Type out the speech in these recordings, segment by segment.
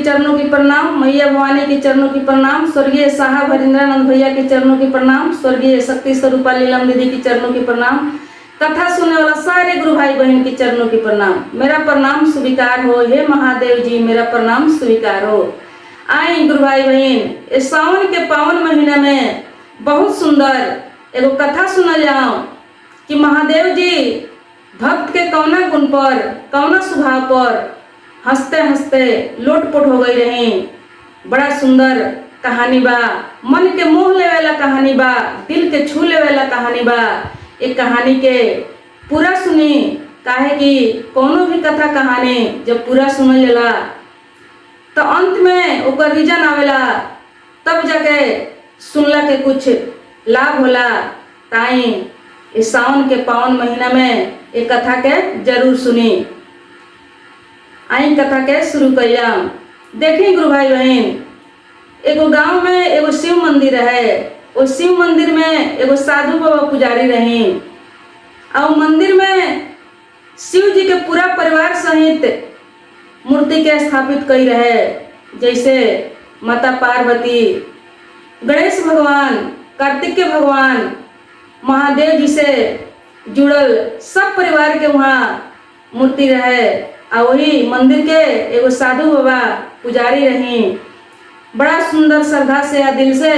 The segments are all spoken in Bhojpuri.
चरणों की प्रणाम, मैया भवानी के चरणों की प्रणाम, स्वर्गीय साहब हरिंद्रानंद भैया के चरणों की प्रणाम, स्वर्गीय शक्ति स्वरूपा लीलम दीदी की चरणों की प्रणाम, कथा सुनने वाला सारे गुरु भाई बहन की चरणों की प्रणाम। मेरा प्रणाम स्वीकार हो, हे महादेव जी मेरा प्रणाम स्वीकार हो। आई गुरु भाई बहन, इस सावन के पावन महीने में बहुत सुंदर एगो कथा सुना जाओ कि महादेव जी भक्त के कौना गुण पर, कौना स्वभाव पर हंसते हंसते लोटपोट हो गई रही। बड़ा सुंदर कहानी बा, मन के मोह ले वाला कहानी बा, दिल के छू ले वाला कहानी बा। एक कहानी के पूरा सुनी, काहे कि कोनो भी कथा कहानी जब पूरा सुन लेला तो अंत में ओकर रीजन आवेला, तब जाके सुनला के कुछ लाभ होला। ताई इस सावन के पावन महीना में एक कथा के जरूर सुनी। आई कथा के शुरू करिया। देखी गुरु भाई बहन, एगो गांव में एगो शिव मंदिर है। उस शिव मंदिर में एगो साधु बाबा पुजारी रही और मंदिर में शिव जी के पूरा परिवार सहित मूर्ति के स्थापित कई रहे, जैसे माता पार्वती, गणेश भगवान, कार्तिक भगवान, महादेव जी से जुड़ल सब परिवार के वहाँ मूर्ति रहे। और वही मंदिर के एगो साधु बाबा पुजारी रही। बड़ा सुंदर श्रद्धा से या दिल से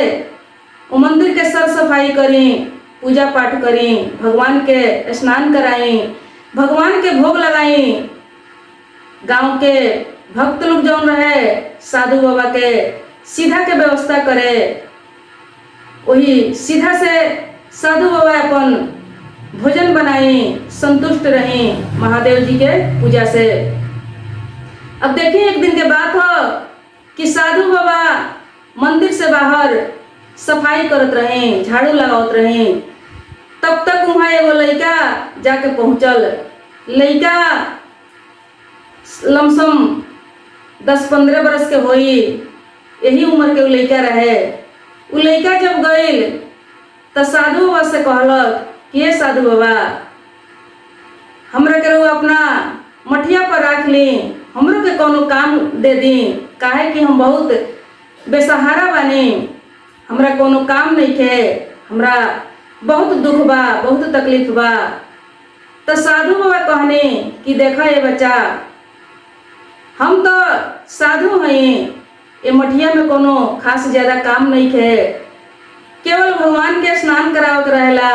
वो मंदिर के सर सफाई करी, पूजा पाठ करी, भगवान के स्नान कराई, भगवान के भोग लगाई। गांव के भक्त लोग जौन रहे साधु बाबा के सीधा के व्यवस्था करे, वही सीधा से साधु बाबा अपन भोजन बनाई, संतुष्ट रही महादेव जी के पूजा से। अब देखिए एक दिन के बात हो कि साधु बाबा मंदिर से बाहर सफाई करत रहे, झाड़ू लगावत रहे। तब तक वहाँ एगो लड़का जाके पहुँचल। लड़का लमसम 10-15 बरस के होई, यही उम्र के लड़का रहे। उ लड़का जब गइल तो साधु बाबा से कहलक कि ये साधु बाबा, हमरा के रउआ अपना मठिया पर रख ली, हमरो के कोनो काम दे दी, काहे कि हम बहुत बेसहारा बानी, हमरा कोनो काम नहीं खे, हमरा बहुत दुख बा, बहुत तकलीफ बा। तो साधु बाबा कहने कि देखा ये बच्चा, हम तो साधु हैं, ये मठिया में कोनो खास ज्यादा काम नहीं खे, केवल भगवान के स्नान करावे के रहेला,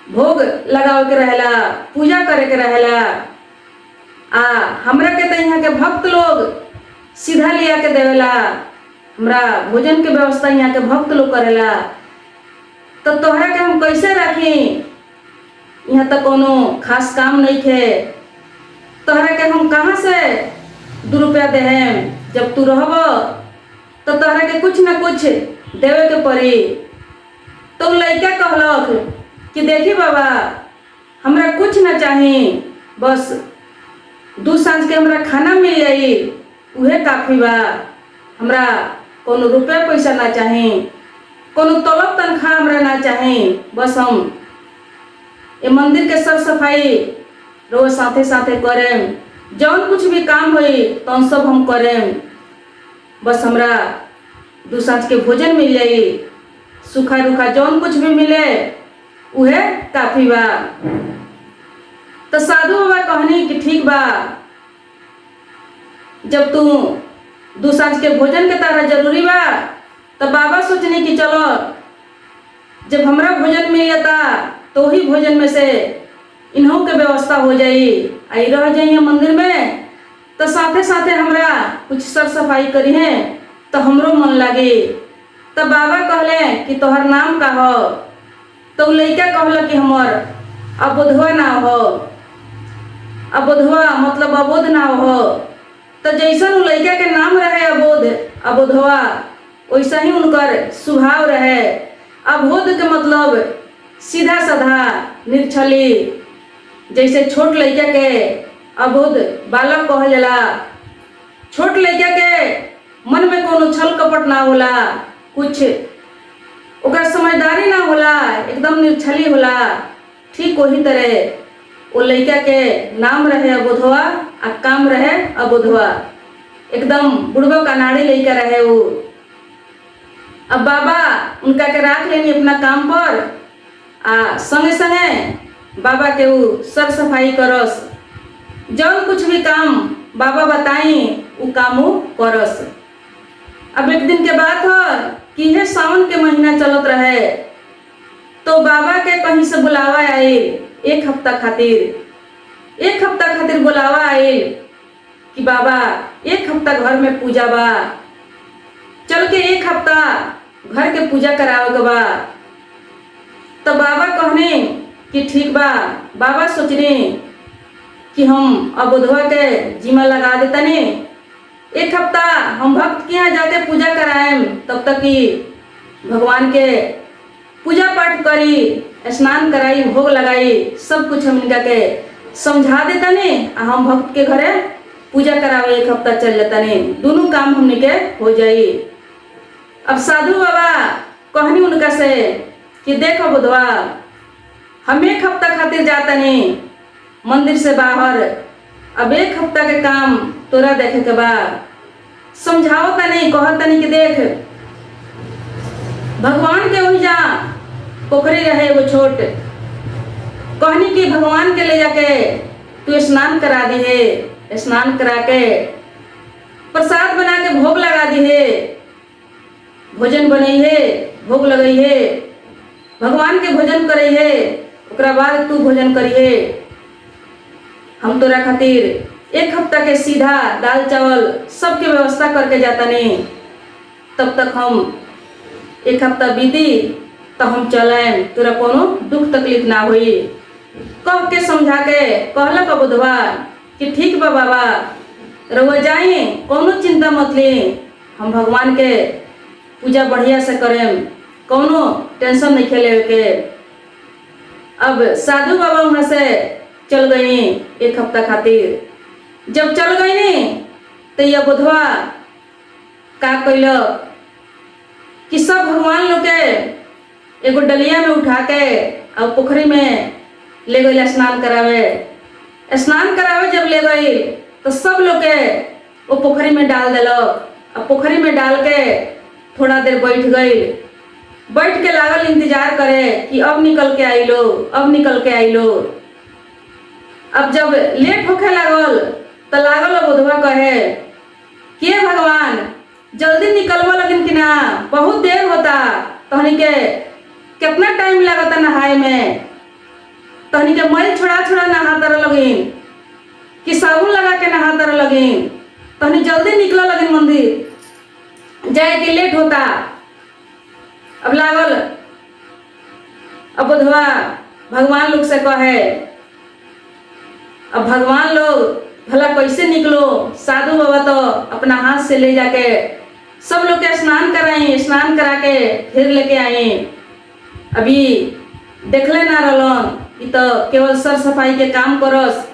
भोग लगावे के रहेला, पूजा करे के रहेला। हमरा के तो यहाँ के भक्त लोग सीधा लिया के देवेला, हमरा भोजन के व्यवस्था यहाँ के भक्त लोग करेला। तो तोहरा के हम कैसे रखी, यहाँ तक कोनो खास काम नहीं थे, तोहरा के हम कहाँ से 2 रुपया देहेम, जब तू रहब तो तोहरा के कुछ न कुछ देवे के पड़ी। तो लड़का कहलक कि देखी बाबा, हमरा कुछ न चाही, बस 2 सांझ के हमरा खाना मिल जाई, उहे काफी बा। हमरा कोनो रुपया पैसा ना चाही, कोनो तलब तनख्वाह हमरा ना चाही, बस हम ये मंदिर के सब सफाई रोज साथे साथे करेम, जौन कुछ भी काम होई तो सब हम करेम, बस हमरा 2 सांझ के भोजन मिल जाई, सूखा रूखा जौन कुछ भी मिले उहे काफी बा। तो साधु बाबा कहनी कि ठीक बा, जब तू 2 सांझ के भोजन के तारा जरूरी बा, तो बाबा सोचने कि चलो जब हमरा भोजन मिल जाता तो वही भोजन में से इन्हों के व्यवस्था हो जाई, आई रह जाइए मंदिर में, तो साथे साथे हमरा कुछ सर सफाई करी है तो हमरो मन लागे। तो बाबा कहले कि तोहर नाम का हो? तो लड़का कहल कि हमर अबोधवा नाम हो। अबोधवा मतलब अबोध नाम हो। तो जैसन उ लड़का के नाम रहे अबोध, अबोधवा, वैसा ही उनकर स्वभाव रहे। अबोध के मतलब सीधा साधा, निर्छली, जैसे छोट लड़का के अबोध बालक कहल जाला। छोट लड़का के मन में कोनो छल कपट ना होला, कुछ ओकर समझदारी ना होला, एकदम निर्छली होला। ठीक वही तरह वो लड़का के नाम रहे अबोधवा आ काम रहे अबोधवा। एकदम बुढ़बो का नाड़ी लेकर रहे वो। अब बाबा उनका के राख लेनी अपना काम पर आ संगे संगे बाबा के वो सर सफाई करस, जौन कुछ भी काम बाबा बताई वो काम वो करस। अब एक दिन के बात है कि यह सावन के महीना चलत रहे, तो बाबा के कहीं से बुलावा आयल, एक हफ्ता खातिर बुलावा आयल कि बाबा एक हफ्ता घर में पूजा बा, चल के एक हफ्ता घर के पूजा करावे के बा। तो बाबा कहने कि ठीक बा। बाबा सोचने कि हम अब बुधवा के जिम्मा लगा देता ने, एक हफ्ता हम भक्त के यहाँ जाके पूजा कराएम, तब तक कि भगवान के पूजा पाठ करी, स्नान कराई, भोग लगाई, सब कुछ हम इनका के समझा देता ने, हम भक्त के घरे पूजा करावे एक हफ्ता चल जाता ने, दोनों काम हमने के हो जाई। अब साधु बाबा कहनी उनका से कि देखो बुधवा, हम एक हफ्ता खातिर जाता ने मंदिर से बाहर, अब एक हफ्ता के काम तोरा देखे के बा, समझाओ तनी, कहो तनी कि देख भगवान के वही जा पोखरी रहे वो छोट, कहनी कि भगवान के ले जाके तू स्नान करा दी है, स्नान करा के प्रसाद बना के भोग लगा दी है, भोजन बनई है, भोग लगई है, भगवान के भोजन करई है, ओकरा बाद तू भोजन करी है। हम तोरा खातिर एक हफ्ता के सीधा दाल चावल सबके व्यवस्था करके जाता नहीं, तब तक हम एक हफ्ता बीती तो हम चलें, तोरा कोनो दुख तकलीफ ना हुई। कह के समझा के कहलक बुधवा कि ठीक बा बाबा, रउआ जाए, कोनो चिंता मत ली, हम भगवान के पूजा बढ़िया से करें, कोनो टेंशन नहीं खेले के। अब साधु बाबा वहाँ से चल गई एक हफ्ता खातिर। जब चल गई नी तो यह बुधवा का कैलक कि सब भगवान लोग के एगो डलिया में उठा के और पोखरी में ले गई स्नान करावे। स्नान करावे जब ले गई तो सब लोग के वो पोखरी में डाल दिलक। अब पोखरी में डाल के थोड़ा देर बैठ गई, बैठ के लागल इंतजार करे कि अब निकल के आई लो, अब निकल के आई लो। अब जब लेट होखे लागल तो लागल बुधवा कहे के भगवान जल्दी निकलवा लगिन कि ना, बहुत देर होता, तहनी के कितना टाइम लगता नहाए में, तहनी के मैल छोड़ा छोड़ा नहाता लगिन कि साबुन लगा के नहाता लगिन, तहनी जल्दी निकल लगिन मंदिर जाए के लेट होता। अब लागल अब बुधवा भगवान लोग से कहे, अब भगवान लोग भला कैसे निकलो, साधु बाबा तो अपना हाथ से ले जाके सब लोग के स्नान कराए, स्नान करा के फिर लेके आए। अभी देखले ना रहलन, ये तो केवल सर सफाई के काम करस,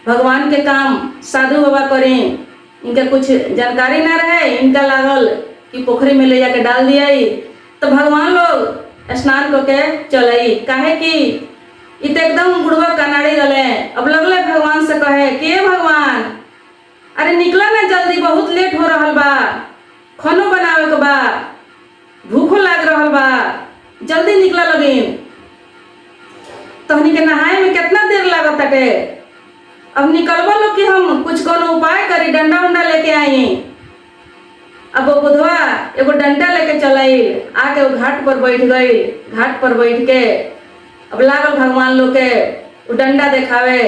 भगवान के काम साधु बाबा करें, इनका कुछ जानकारी ना रहे, इनका लागल कि पोखरी में ले जाके डाल दिया। तो भगवान लोग स्नान करके चलई, काहे कि इत एकदम बुढ़वा कनाड़ी रहे। अब लगले भगवान से कहे के भगवान अरे निकला ना जल्दी, बहुत लेट हो रहा बा, खानो बनावे के बा, भूखो लाग रहा बा, जल्दी निकला लगिन। तहनी के नहाए में कितना देर लागत है, अब निकलवा लो कि हम कुछ कोनो उपाय करी, डंडा उंडा लेके आई। अब वो बुधवा एगो डंडा लेके चलाई, आके वो घाट पर बैठ गई। घाट पर बैठ के अब लागल भगवान लोग के वो डंडा देखावे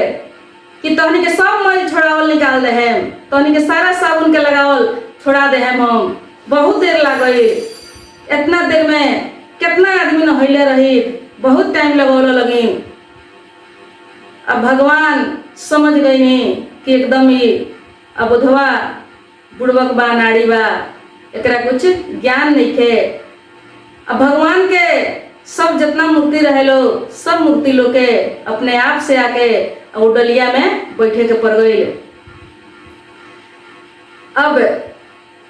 कि तहनी के सब मैल छोड़ावल निकाल दे हम, तहनी के सारा साबुन के लगावल छोड़ा दे हम। बहुत देर लागई, इतना देर में कितना आदमी नहैले रही, बहुत टाइम लगौल लगिन। अब भगवान समझ गई कि एकदम ही अब बुधवा बुड़बक बा, नाड़ी बा, एकरा कुछ ज्ञान नहीं थे। अब भगवान के सब जितना मूर्ति रहे लो, सब मूर्ति लोग के अपने आप से आके और डलिया में बैठे के पड़ गई। अब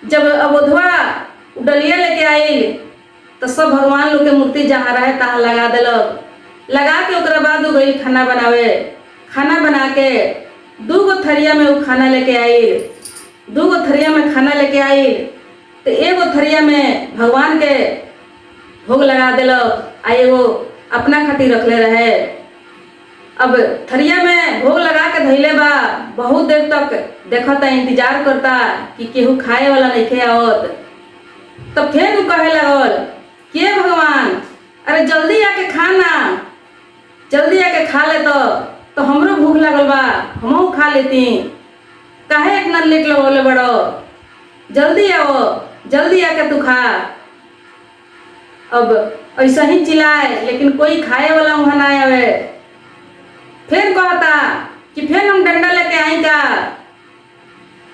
जब अबोधवा डलिया लेके आई तो सब भगवान लोग के मूर्ति जहाँ रहे तहाँ लगा दिलक। लगा के ओकरा बाद वो गई खाना बनावे। खाना बना के 2 गो थरिया में वो खाना लेके आई। 2 थरिया में खाना लेके आई तो एगो थरिया में भगवान के भोग लगा दिलक आ एगो अपना खातिर रखले रहे। अब थरिया में भोग लगा के धैले बा, बहुत देर तक देखता इंतजार करता कि केहू खाए वाला नहीं आवत। तब फिर वो कहे लगल के भगवान, अरे जल्दी आके खाना, जल्दी आके खा ले तो हमरो भूख लगल बा, हमहू खा लेती, काहे इतना लेट लगौले बड़ो, जल्दी आओ, जल्दी आके तू खा। अब ऐसा ही चिल्लाए लेकिन कोई खाए वाला वहां ना आवे। फिर कहता कि फिर हम डंडा लेके आई का,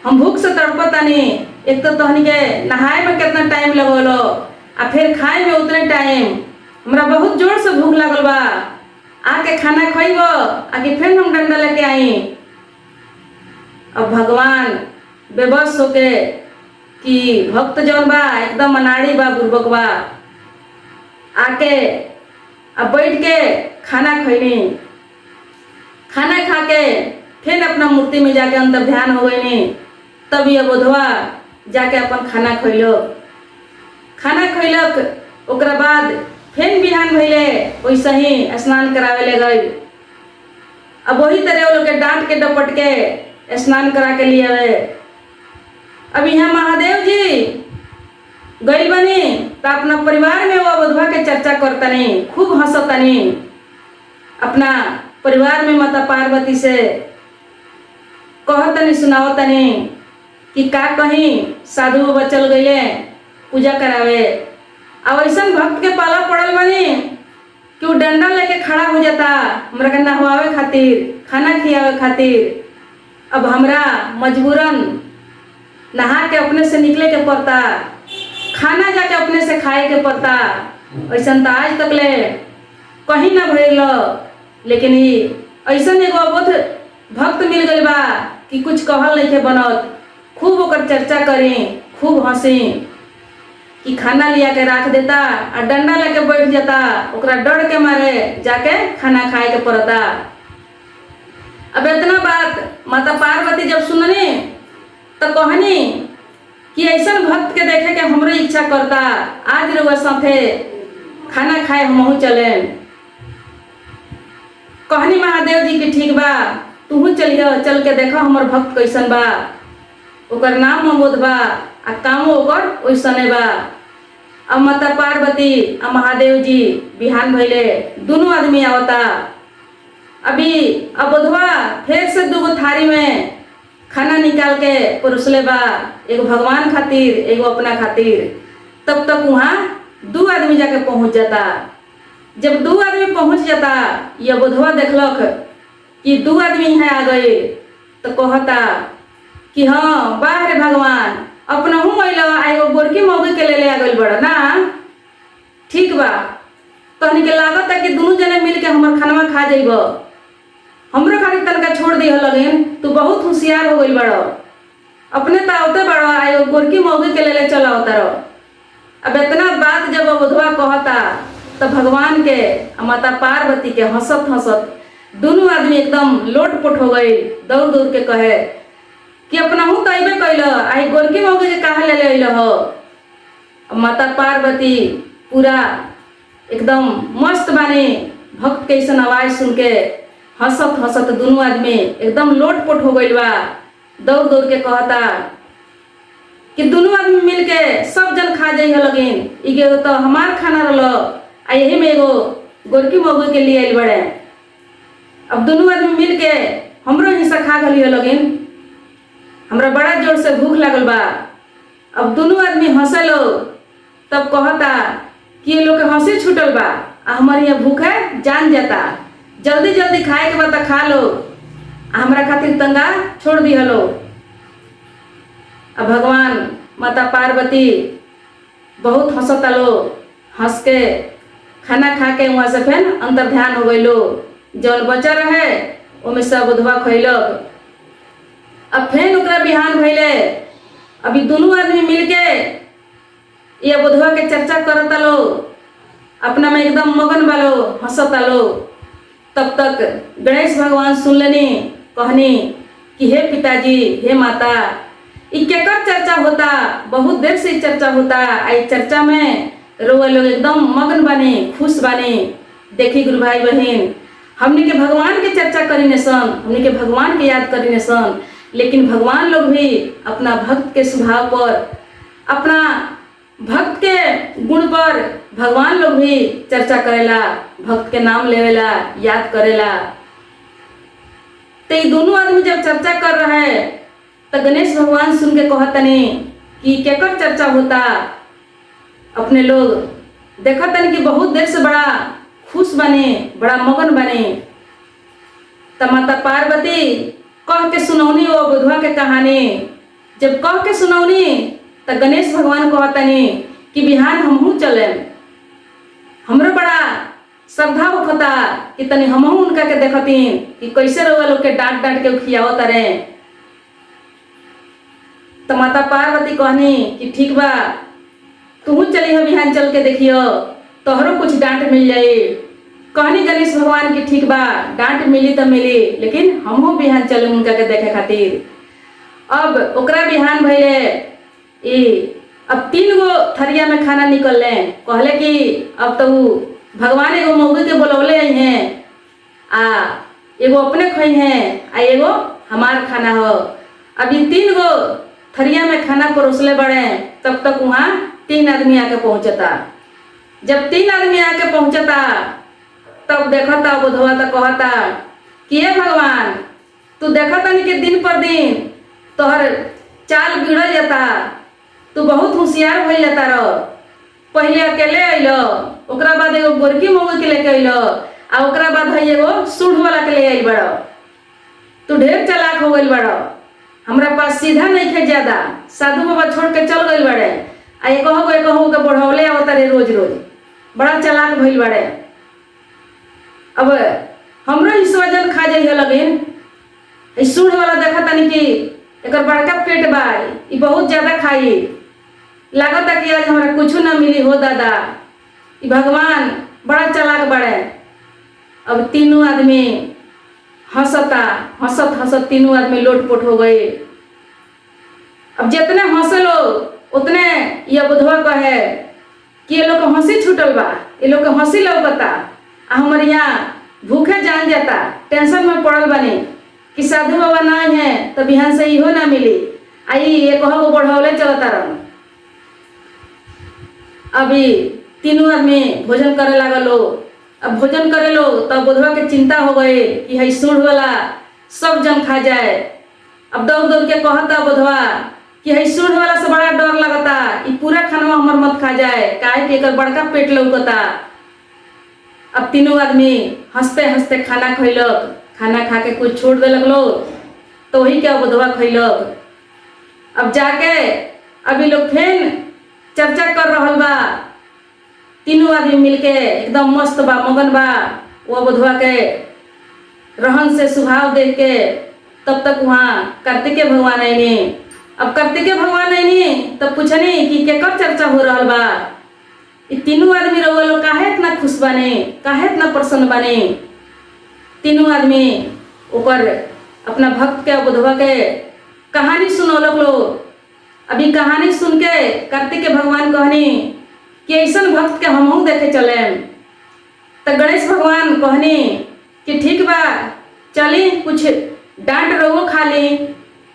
हम भूख से तड़पतानी, एक तो तहनी के नहाए में कितना टाइम लगोलो आ फिर खाए में उतने टाइम, हमरा बहुत जोर से भूख लगल बा, आके खाना खइबो आके फिर हम डंडा लेके आई। अब भगवान बेबस होके कि भक्त जौन बा एकदम अनाड़ी बा, बुर्बक बा, आके अब बैठ के खाना खैनी। खाना खा के फिर अपना मूर्ति में जाके अंतर ध्यान हो गई। तब ये बोधवा जाके अपन खाना खैलो। खाना खैलक ओकरा बाद फिर बिहान भइले वैसे ही स्नान करावे ले गई। अब वही तरह वो लोग के डांट के डपट के स्नान करा के लिए आवे। अब यहाँ महादेव जी गई बनी तो अपना परिवार में वो बोधवा के चर्चा करतनी, खूब हंसतनी, अपना परिवार में माता पार्वती से कहतनी, सुनावतनी कि का कहीं साधु बचल गईले पूजा करावे। अब ऐसा भक्त के पाला पड़ल बनी कि वो डंडा लेके खड़ा हो जाता हमरा के नहवावे खातिर, खाना खियावे खातिर। अब हमरा मजबूरन नहा के अपने से निकले के पड़ता, खाना जाके अपने से खाए के पड़ता। ऐसा तो आज तक ले कहीं ना भइल, लेकिन ऐसा एगो अबोध भक्त मिल गई बा कि कुछ कहल नहीं के बनत। खूब ओकर चर्चा करी, खूब हंसी कि खाना लिया के रख देता और डंडा लेके बैठ जाता, ओकरा डर के मारे जाके खाना खाए के पड़ता। अब इतना बात माता पार्वती जब सुननी तो कहनी कि ऐसा भक्त के देखे के हमरो इच्छा करता, आज रउआ साथे खाना खाए हमहू चले। कहनी महादेव जी की ठीक बा, तू चलिए, चल के देखो हमर भक्त कैसन बा, ओकर नाम ममोद बा आ कामो ओकर ओइसने बा। अब माता पार्वती आ महादेव जी बिहान भइले, दोनों आदमी आवता। अभी अब बोधवा फिर से 2 थारी में खाना निकाल के परोसले बा, एगो भगवान खातिर एगो अपना खातिर। तब तक वहाँ 2 आदमी जाके पहुँच जाता। जब 2 आदमी पहुँच जाता, यह बोधवा देखलक कि 2 आदमी यहाँ आ गए तो कहता कि हाँ वाह रे भगवान, अपना हूँ अल एगो गोरकी मौगी के ले आ गई बड़ा ना, ठीक बा। तहनी के लागत है कि दोनों जने मिल के हमार खानवा खा जाइब, हमरो खातिर तनका छोड़ दी लगिन, तू बहुत होशियार हो गई बड़ो, अपने तो आवते बड़ो एगो गोरकी मौगी के ले चला उतर। अब इतना बात जब बोधवा कहता तो भगवान के माता पार्वती के हंसत हंसत दोनों आदमी एकदम लोटपोट हो गई। दौड़ दौड़ के कहे कि अपना हूँ तो अबे कैल, आई गोरकी मौगी के कहा ले अल हो। माता पार्वती पूरा एकदम मस्त बानी, भक्त के ऐसा आवाज सुन के हंसत हंसत दोनों आदमी एकदम लोटपोट हो गई बा। दौड़ दौड़ के कहता कि दोनों आदमी मिल के सब जन खा जाइ लगिन, इगे तो हमार खाना रलो आ यही में एगो गोरकी मौगी के लिए आइल बड़े। अब दोनों आदमी मिल के हमरो हिस्सा खा गली लगिन, हमरा बड़ा जोर से भूख लागल बा। अब दोनों आदमी हंसे लो, तब कहता कि ये लोग के हंसी छूटल बा आ हमारे यहाँ भूखे जान जाता, जल्दी जल्दी खाए के बाद खा लो, हमरा खातिर तंगा छोड़ दी हलो। अब भगवान माता पार्वती बहुत हंसत लो, हंस के खाना खा के वहाँ से फिर अंतर ध्यान हो गई लो। जौन बचा रहे ओमे सब बोधवा खैलक। अब फिर ओकरा बिहान भइले, अभी दोनों आदमी मिल के ये बोधवा के चर्चा करत लो, अपना में एकदम मगन बालो, हंसत लो। तब तक गणेश भगवान सुन लेनी, कहनी कि हे पिताजी, हे माता, ई केकर चर्चा होता, बहुत देर से चर्चा होता। आई चर्चा में रोआ लोग एकदम मगन बने, खुश बने। देखी गुरु भाई बहन, हमने के भगवान के चर्चा करी सन, हमने के भगवान के याद करी सन, लेकिन भगवान लोग भी अपना भक्त के स्वभाव पर, अपना भक्त के गुण पर भगवान लोग भी चर्चा करेला, भक्त के नाम लेवेला, याद करेला। तो ये दोनों आदमी जब चर्चा कर रहा है तो गणेश भगवान सुन के कहतनी कि केकर चर्चा होता। अपने लोग देखतन कि बहुत देर से बड़ा खुश बने, बड़ा मगन बने। तो माता पार्वती कह के सुनौनी वो बुधवा के कहानी। जब कह के सुनौनी तो गणेश भगवान कहतनी कि बिहान हमहू चले। हमरो बड़ा श्रद्धा होता कि तनी हमहू उनका के देखतीन कि कैसे रोवा लोग के डांट डांट के खियावत रहे। तो माता पार्वती कहनी कि ठीक बा, तू चली हो बिहान चल के देखियो, तोहरो कुछ डांट मिल जाए। कहनी गणेश भगवान की ठीक बा, डांट मिली तो मिली, लेकिन हमहू बिहान चले उनका के देखे खातिर। अब ओकरा बिहान भइले अब 3 गो थरिया में खाना निकलले। कहले कि अब तो भगवान एगो मौगी के बोलौले हैं, आ एगो अपने खोई हैं, आ एगो हमार खाना हो। अभी 3 गो थरिया में खाना परोसले बड़े, तब तक वहाँ 3 आदमी आके पहुँचता। जब 3 आदमी आके पहुँचता तब देखता बुधवा तो कहता कि हे भगवान, तू देखता नहीं कि दिन पर दिन तोहर चाल बिगड़ जाता, तू बहुत होशियार हो जाता रह। पहले अकेले अइलो, ओकरा बाद एगो गोरकी मौगी के लेके अइलो, आ ओकरा बाद है एगो सूढ़ वाला के ले आइल बड़ो। तू ढेर चालाक हो गइल बड़ो, हमरा पास सीधा नहीं खे ज्यादा। साधु बाबा छोड़ के चल गइल बड़े, आ एक हो के बढ़ौले आवता रे रोज रोज, बड़ा चालाक भइल बड़े। अब हमरो हिस्सा जन खा जाइए लगिन। सूढ़ वाला देखा तनी कि एकर बड़का पेट बा, ई बहुत ज्यादा खाई, लागता कि आज हमरा कुछ ना मिली हो दादा। ई भगवान बड़ा चालाक बड़े। अब तीनों आदमी हंसता, हंसत हंसत तीनों आदमी लोटपोट हो गए। अब जितने हंसे लोग उतने यह बुधवा कहे कि ये लोग हंसी छूटल बा, ये लोग हंसी लौकता, हमारे यहाँ भूखे जान जाता। टेंशन में पड़ल बने कि साधु बाबा ना है तो बिहान से इहो ना मिली, आई ये कहो बढ़ौले चलता रह। अभी तीनों आदमी भोजन करे लागल लो। अब भोजन करे लो तब बुधवा के चिंता हो गए कि है सूढ़ वाला सब जन खा जाए। अब दौड़ दौड़ के कहता बुधवा कि है सूढ़ वाला से बड़ा डर लगता, ये पूरा खाना हमर मत खा जाए, काहे कि एकर बड़का पेट लौकता। अब तीनों आदमी हंसते हंसते खाना खैलक। खाना खा के कुछ छोड़ देलक लोग, तो वही के बुधवा खैलक। अब जाके अभी लोग फिर चर्चा कर रहल बा। तीनों आदमी मिलके एकदम मस्त बा, मगन बा। वो बुधवा के रहन से स्वभाव देख के तब तक वहाँ कार्तिकेय भगवान आईनी। अब कार्तिकेय भगवान आईनी तब पूछनी कि केकर चर्चा हो रहल बा। ये तीनों आदमी रहुआ लोग काहे इतना खुश बने, काहे इतना प्रसन्न बने। तीनों आदमी ऊपर अपना भक्त के बुधवा के कहानी सुनौलक लोग। अभी कहानी सुन के कार्तिकेय भगवान कहनी कि ऐसा भक्त के हमहू देखे चले। तो गणेश भगवान कहनी कि ठीक बा, चली कुछ डांट रहो खा ली,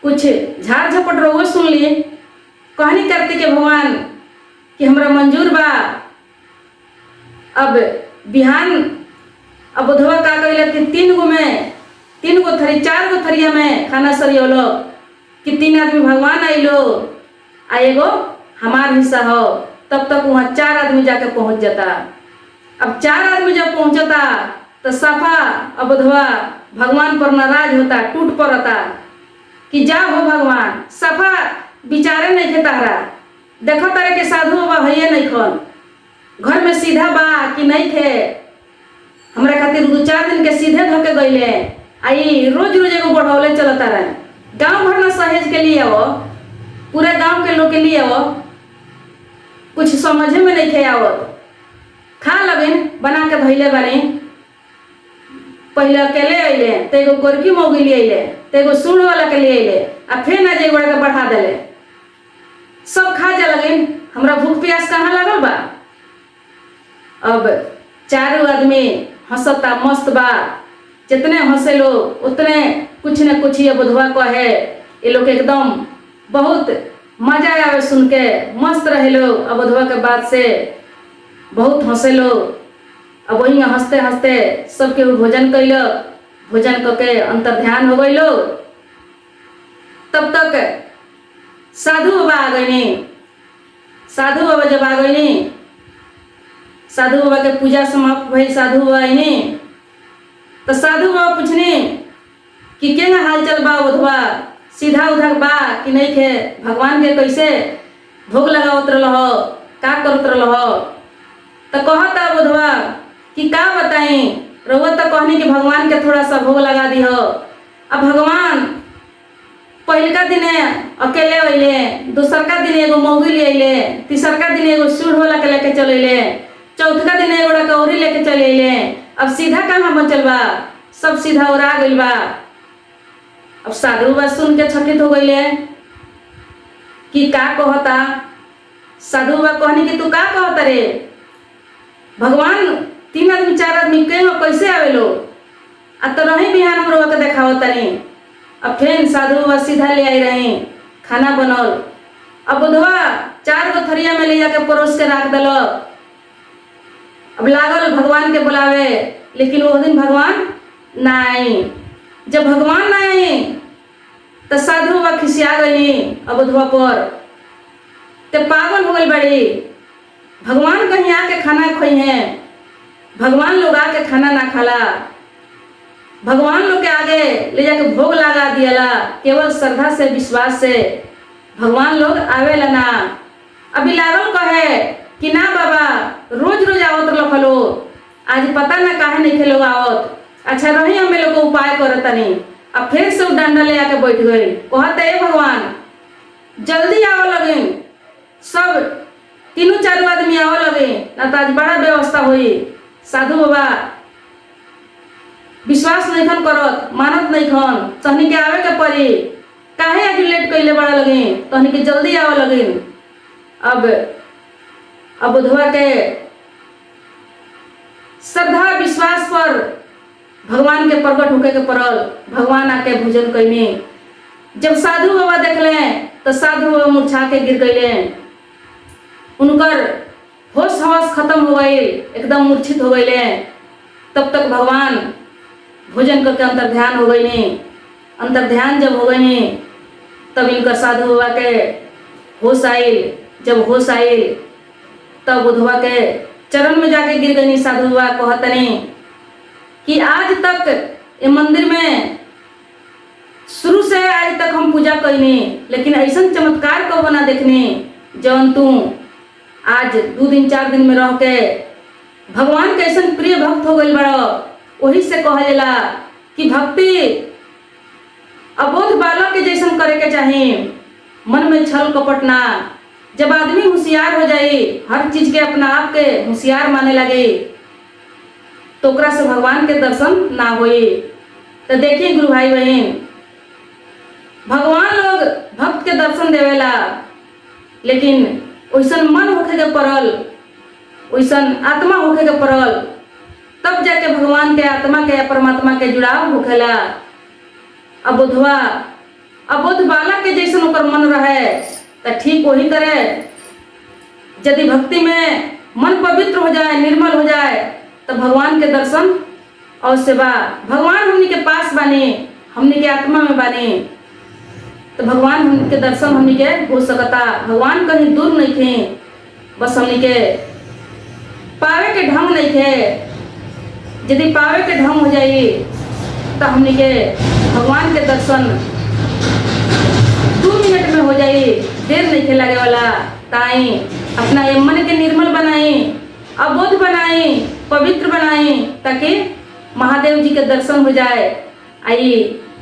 कुछ झाड़ झपट रहो सुन ली। कहनी कार्तिकेय भगवान कि हमरा मंजूर बा। अब बिहान अब बुधवा का कहले कि 3 गो थरी 4 गो थरिया में खाना सरियोलो कि 3 आदमी भगवान आइलो, आ एगो हमार हिस्सा हो। तब तक वहाँ 4 आदमी जाके पहुँच जाता। अब 4 आदमी जब पहुँचता तो सफा अब बुधवा भगवान पर नाराज होता, टूट पड़ता कि जा हो भगवान, सफा बिचारे नहीं थे तारा, देखो तारे के साधु बाबा भैया नहीं खन, घर में सीधा बा कि नहीं थे। हमरा खातिर 2-4 दिन के सीधे धोके गईले, आई रोज रोज एगो बढ़ौले चलता रहे। गांव भर ना सहेज के लिए आओ, पूरे गांव के लोग के लिए आओ, कुछ समझे में नहीं थे आवत। खा लबिन बना के धैले बने। पहले अकेले अइले, तो एगो गोरकी मौगी ले अइले, तो एगो सूढ़ वाला के ले अइले, आ फिर ना जे के बढ़ा देले। सब खा जा लगिन, हमरा भूख प्यास कहाँ लगल बा। अब चारों आदमी हंसता मस्त बा, जितने हंसे लोग उतने कुछ न कुछ ये बुधवा कहे। ये लोग एकदम बहुत मजा आवे सुन के, मस्त रहे लोग। अब बुधवा के बाद से बहुत हंसे लोग। अब वही हंसते हंसते सबके भोजन कैल, भोजन करके अंतर ध्यान हो गई लोग। तब तक साधु बाबा आ गई। साधु बाबा जब आ गई, साधु बाबा के पूजा समाप्त भई, साधु बाबा आई तो साधु बाबा पूछनी कि क्या हाल चल बा बुधवा, सीधा उधर बा कि नहीं खे, भगवान के कैसे भोग लगावत रहो, का करत रहो। तो कहता बुधवा कि का बताई, रहुआ तो कहनी कि भगवान के थोड़ा सा भोग लगा दी हो। अब भगवान पहलका दिन अकेले अइले, दूसरका दिन एगो मौगी ले अइले, तीसरका दिन एगो सूढ़ वाला के लेके चल अइले, चौथका दिन एगो कौरी लेके चल अइले। अब सीधा कहाँ बचल बा, सब सीधा उड़ा गइल बा। अब साधु बाबा सुन के चकित हो गइले कि का कहता। साधु बाबा कहनी कि तू का कहता रे, भगवान 3 आदमी 4 आदमी के कैसे आवे लो, आ तो रही बिहान हम लोग के देखावत तनी। अब फिर साधु बाबा सीधा ले आई रही, खाना बनल। अब बुधवा 4 गो थरिया में ले जाके परोस के रख दिल। अब लागल भगवान के बुलावे, लेकिन वो दिन भगवान ना आई। जब भगवान ना आई तो साधु बाबा खिसिया गई अब बुधवा पर, ते पागल हो गई बड़ी। भगवान कहीं आके खाना खोई है, भगवान लोग आके खाना ना खाला, भगवान लोग के आगे ले जाके भोग लगा दियाला, केवल श्रद्धा से विश्वास से भगवान लोग आवेला ना। अभी लागल कहे कि ना बाबा रोज रोज आवत रखलो, आज पता ना काहे नहीं खे लोग आवत। अच्छा रही हमें लोग उपाय करत नहीं। अब फिर से डंडा ले आके बैठ गई, कहते ए भगवान जल्दी आओ लगे, सब 3-4 आदमी आओ लगे, ना तो आज बड़ा व्यवस्था हुई। साधु बाबा विश्वास नहीं खन करत, मानत नहीं खन, तहनी के आवे के पड़ी, काहे आज लेट कैले बड़ा लगे, तहनी के जल्दी आओ लगे। अब बुधवा के श्रद्धा विश्वास पर भगवान के प्रकट होके के पड़ल। भगवान आके भोजन कैने। जब साधु बाबा देखले तो साधु बाबा मुरझा के गिर गए, उनकर होश हवस खत्म हो गई, एकदम मूर्छित हो गए। तब तक भगवान भोजन करके अंतर ध्यान हो गई। अंतर ध्यान जब हो गई तब इनका साधु बाबा के होश आयल। जब होश आयल तब बुधवा के चरण में जाके गिर गई। साधु बाबा कहतनी कि आज तक ये मंदिर में शुरू से आज तक हम पूजा कैनी, लेकिन ऐसा चमत्कार कबो ना देखने जौन तू आज 2 दिन 4 दिन में रह के भगवान के ऐसा प्रिय भक्त हो गई बड़ो। वही से कहा जाला कि भक्ति अबोध बालक के जैसन करे के चाहिए, मन में छल कपट ना। जब आदमी होशियार हो जाए, हर चीज के अपना आप के होशियार माने लगे, तो ओकरा से भगवान के दर्शन ना होई। तो देखिए गुरु भाई बहन, भगवान लोग भक्त के दर्शन देवेला, लेकिन वैसन मन होके के पड़ल, वैसन आत्मा होके के पड़ल, तब जाके भगवान के आत्मा के परमात्मा के जुड़ाव होखेला। अब बुधवा अबोध बालक के जैसन ओकर मन रहे, तो ठीक वही तरह यदि भक्ति में मन पवित्र हो जाए, निर्मल हो जाए, तो भगवान के दर्शन अवश्य बा। भगवान हमनी के पास बानी, हमनी के आत्मा में बानी, तो भगवान हमनी के दर्शन हमनी के हो सकता। भगवान कहीं दूर नहीं थे, बस हमनी के पावे के ढंग नहीं थे। यदि पावे के ढंग हो जाए तो हमनी के भगवान के दर्शन 2 मिनट में हो जाए, देर नहीं थे लगे वाला। ताई अपना ये मन के निर्मल बनाई, अबोध बनाई, पवित्र बनाई, ताकि महादेव जी के दर्शन हो जाए। आई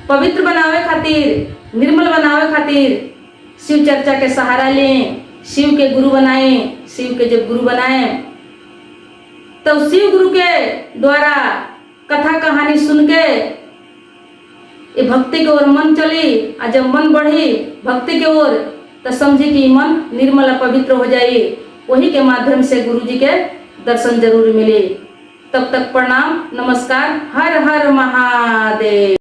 पवित्र बनावे खातिर, निर्मल बनावे खातिर शिव चर्चा के सहारा लें, शिव के गुरु बनाए। शिव के जब गुरु बनाए तो शिव गुरु के द्वारा कथा कहानी सुन के ये भक्ति की ओर मन चली, और जब मन बढ़ी भक्ति की ओर तो समझी कि मन निर्मल और पवित्र हो जाए। वही के माध्यम से गुरु जी के दर्शन जरूर मिले। तब तक प्रणाम, नमस्कार, हर हर महादेव।